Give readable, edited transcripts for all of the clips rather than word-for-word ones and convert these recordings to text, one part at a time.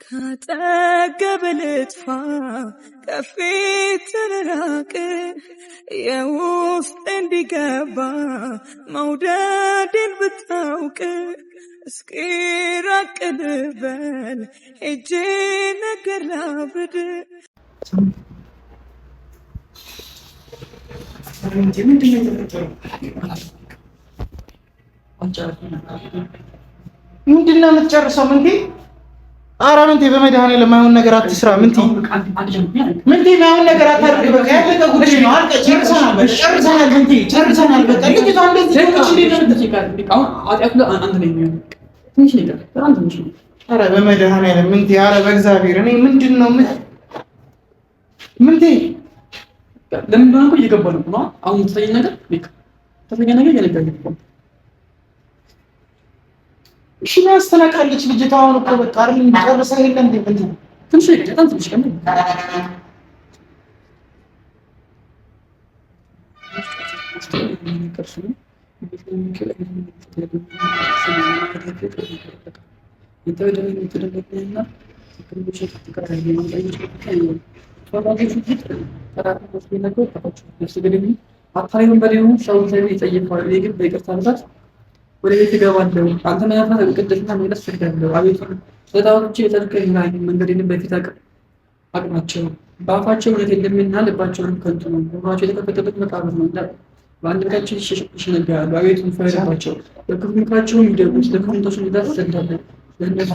ካጠገብ ልጥፋ ከፊት ልራቅ የውስጥ እንዲገባ መውደድን ብታውቅ እስኪ ራቅ ልበል ሄጄ ነገር ላብርድ ምንድነው የምትጨርሰው? ኧረ ምንቴ በመድኃኒዓለም የማይሆን ነገር አትስራ። ምንቴ የማይሆን ነገር አታድርግ። በቃ ያለቀ ጉዳይ ነው። አልቀ ጨርሰናል። ምንቴ ጨርሰናል። በቃ ልጅቷ እንደዚህ ኧረ በመድኃኒዓለም ምንቴ፣ ኧረ በእግዚአብሔር እኔ ምንድን ነው ምንቴ ለምን እንደሆነ እኮ እየገባን ነው። አሁን ተሰየኝ ነገር እየነገርኩህ ነው። እሺ ያስተናቃለች ልጅቷ። አሁን እኮ በቃ አይደል ጨርሳ የለ እንዴ? ትንሽ በጣም ትንሽ ቀን ወደ ቤት እገባለሁ። አንተ መናፈር ቅድስና መለስ ሰግዳለሁ። አቤቱ ስለታዎቼ የጠልቀኝ መንገዴን በፊት አቅናቸው። በአፋቸው እውነት የለምና ልባቸውም ከንቱ ነው። ሆናቸው የተከፈተበት መቃብር ነው። በአንድ ቀናቸው ይሸነጋሉ። አቤቱ ፈረድባቸው። በክፉ ምክራቸውም ይደጉ። ስለ ክፉነታቸው እንዲዳስ እሰግዳለሁ። ለእነሱ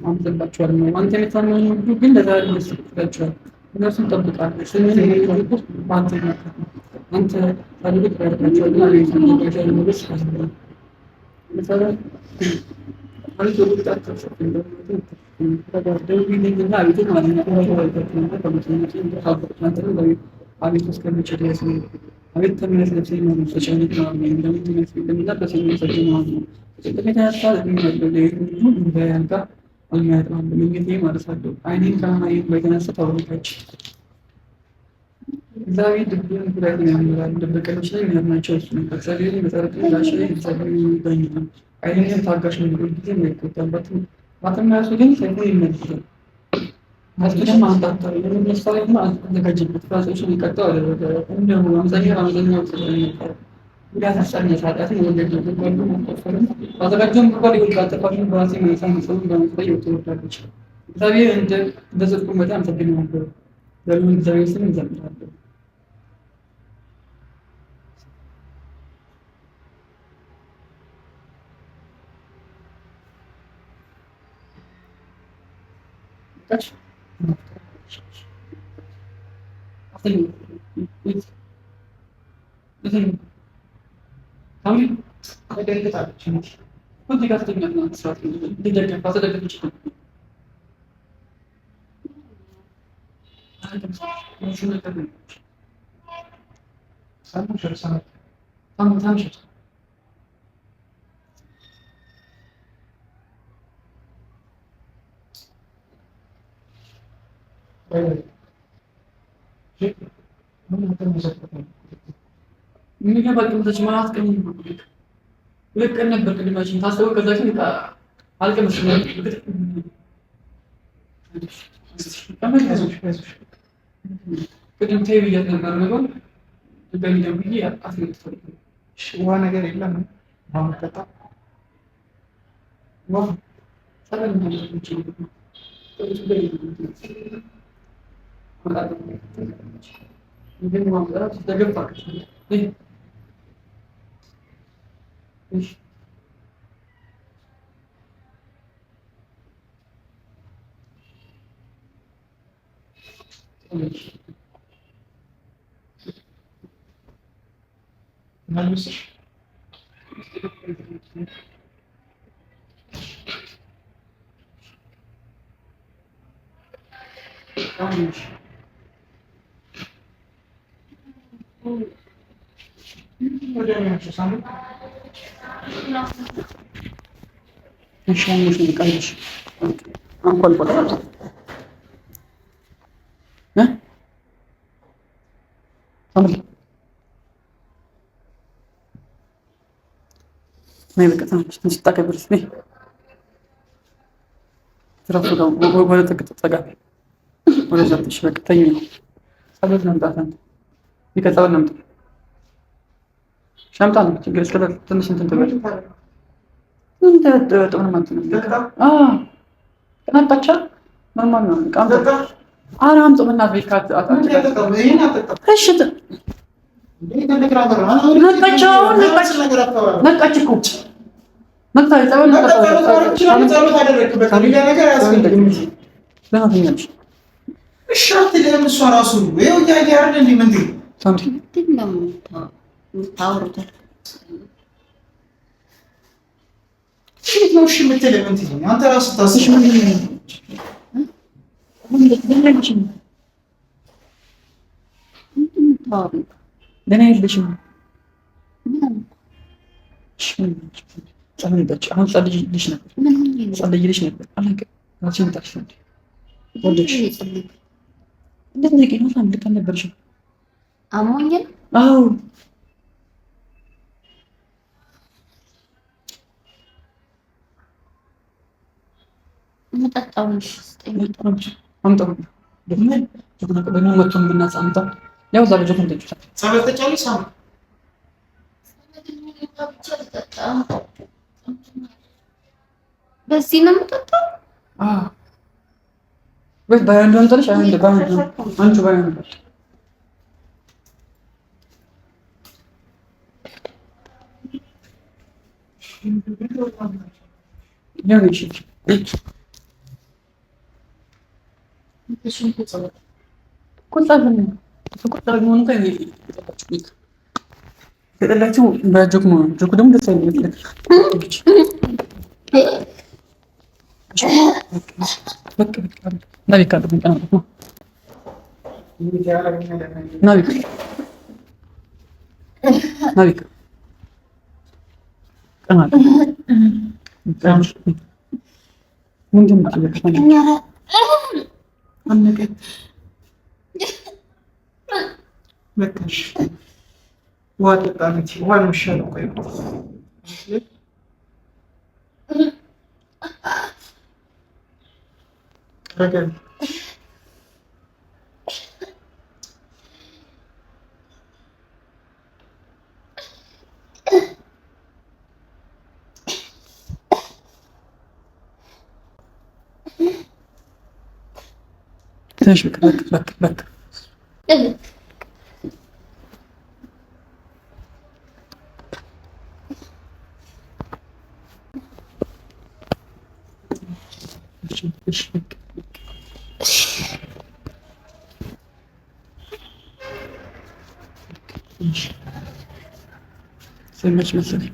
አምጥባቸዋል ነው። አንተ የምታመኑ ሁሉ ግን ለዘላለም ደስ ይላቸዋል። እነርሱን ጠብቃለሁ። ስምህን የሚጠብቁ በአንተ ይመካሉ። አንተ ጻድቅ ታደርጋቸዋለህ። አቤቱ ነጋዴ ለመለስ ያስባል። እግዚአብሔር ድብን ጉዳይ ያምራል። ድብቀቶች ላይ የሚያምናቸው እሱ ነው። እግዚአብሔር በጸረቅ ላሽ ላይ እግዚአብሔር ይገኛል። አይኔም ታጋሽ ነው። ጊዜ የማይቆጣበት ማተማያሱ ግን ሰይፉ ይመልሳል። አስቀደም አንጣጣው የምንሳይ ነው። አዘጋጅበት ራሶችን ይቀጣው አደረገ። እንደው አምዛኛው ስለነበር ጉዳት አሳኛ ሳዳትን ወለደ ተቆሉ ማስተፈረም አዘጋጀም ጉባኤ ይወጣ ተፋሽን በራሴ ማይሳን ሰው በመጥፋት ይወጣለች። እግዚአብሔር እንደ ጽድቁ መጠን ተገኘው። ለምን እግዚአብሔር ስም እንዘምራለን። የሚገባቅምቶች ማለት ቀን ሁለት ቀን ነበር ቅድማችን ታስበው ከዛ ግን አልቀመስም ቅድም ተይ ብያት ነበር ነገር ድጋሚ ደውዬ አስመጥቶልኝ ውሃ ነገር የለም ማመጣጣ ዋ ሰላም ነው ግን ማምጣት ተገባ नहीं बता चिंता के बरस नहीं तरफ वلا تقع ولا جات الشبكة تيمين صابت نمطة ديك تصور نمطة شامتان جلس كذا تنش انت تبع انت تقول ما انت كانت تاتشا نورمال ነው ቃም አራም ጾምና ቤካት እሺ ነቃች እኮ መጣይ ጸበል ጸሎት አደረክበት ሌላ ነገር አያስፈልግም እንጂ ለማንኛውም እሺ አትልም እሷ ራሱ ይኸው እያየ አይደል እንዴ ምን ታምቲ ነው ታውሩት ሽት ነው እሺ የምትለው ምን ትይኝ አንተ ራስህ ታስሽ ምን እንደለችም ታውሩ ደህና የለሽም ጸልይልሽ አሁን ጸልይልሽ ነበር አላውቅም አንቺን ታሽንዲ ወደሽ እንደዚህ ነው ሳም ልክ አልነበርሽም አሞኛል አዎ መጣጣውሽ አምጣው ደግሞ ደግሞ መጥቶ ምናጻምጣ ያው ዛሬ ጆን እንደጭታ ጸበል ተጫለሽ ሳም በዚህ ነው የምጠጣው ወይ ባይሆን ነው እንጠልሽ አይሆን ባይሆን አንቺ ባይሆን ያው ነሽ ከጠላችሁ በጆክ ነው ጆክ ደግሞ ደስ አይልም በቃ ናቢካ ደግሞ ነው ናቢካ ቀናል ምንድን ነው አንነቀ መጣሽ ዋጣጣንቺ ዋን ሻል ቆይ ረገን ትንሽ በቃ ሰማች መሰለኝ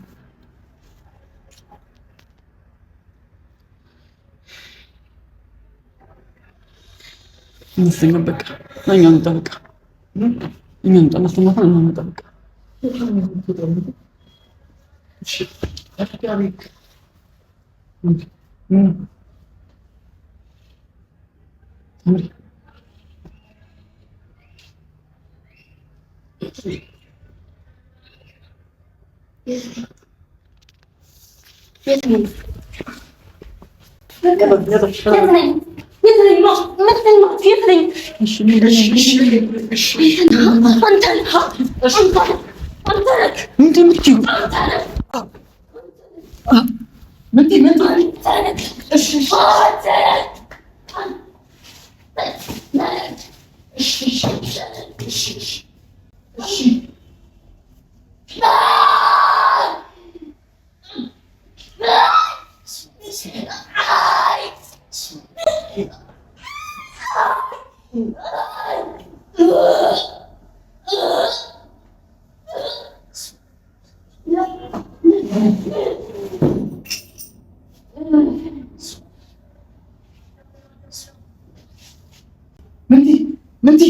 እንስማ በቃ እኛን ጠብቃ እኛን ጠናስተናታ እኛን ጠብቃ እሺ አፍሪካዊክ አምሪ ምንቲ ምንቲ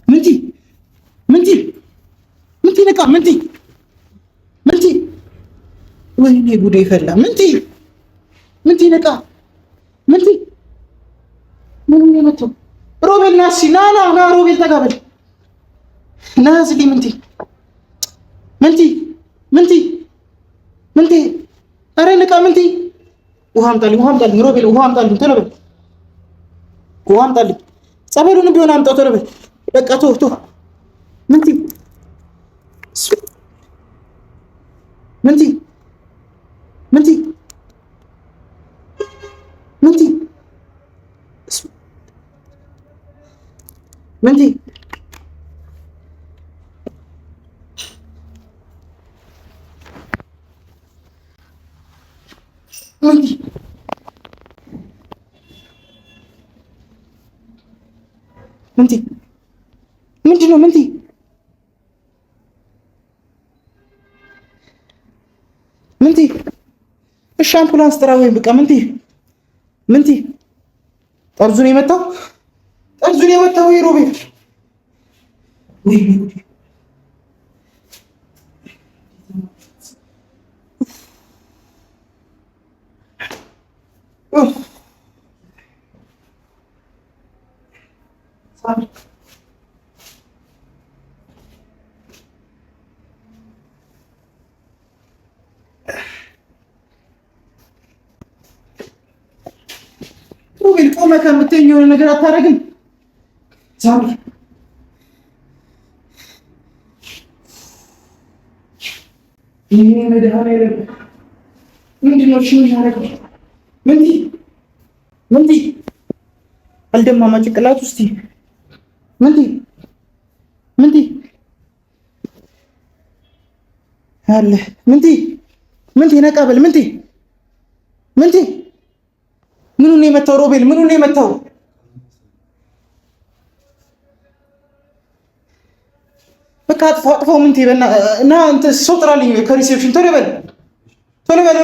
ምንቲ ምንቲ ምንቲ ነቃ ምንቲ ምንቲ ወይኔ ጉዴ ፈላ ምንቲ ምንቲ ነቃ ምንቲ ምን የመጣው ሮቤል ናሲ ና ና ና ሮቤል ተጋበል ና ዝሊ ምንቲ ምንቲ ምንቲ ምንቲ አረ ነቃ ምንቲ ውሃ አምጣልኝ ሮቤል ውሃ አምጣልኝ ቶሎ በል ውሃ አምጣልኝ ጸበሉን ቢሆን አምጣው ቶሎ በል በቃ ቶ ምንቲ ምንቲ ምንቲ ምንቲ ምንቲ ምንቲ ምንቲ ምንድን ነው ምንቲ ምንቲ እሺ አምቡላንስ ጥራ ወይም በቃ ምንቲ ምንቲ ጠርዙን የመታው ሮቤል ወይ ሮቤል ቆመህ ከምትተኝ የሆነ ነገር አታደርግም? ሳሚ ይሄ መድኃኒዓለም ምንድን ነው? እሺ ምን ያደርግ? ምንቲ አልደማማ ጭንቅላት ውስጥ ምንቲ አለ ምንቲ ነቃ በል ምንቲ ምኑን ነው የመታው? ሮቤል ምኑን ነው የመታው? በቃ አጥፋው ምንቲ እና አንተ ሰው ጥራልኝ ከሪሴፕሽን ቶሎ በል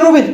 ሮቤል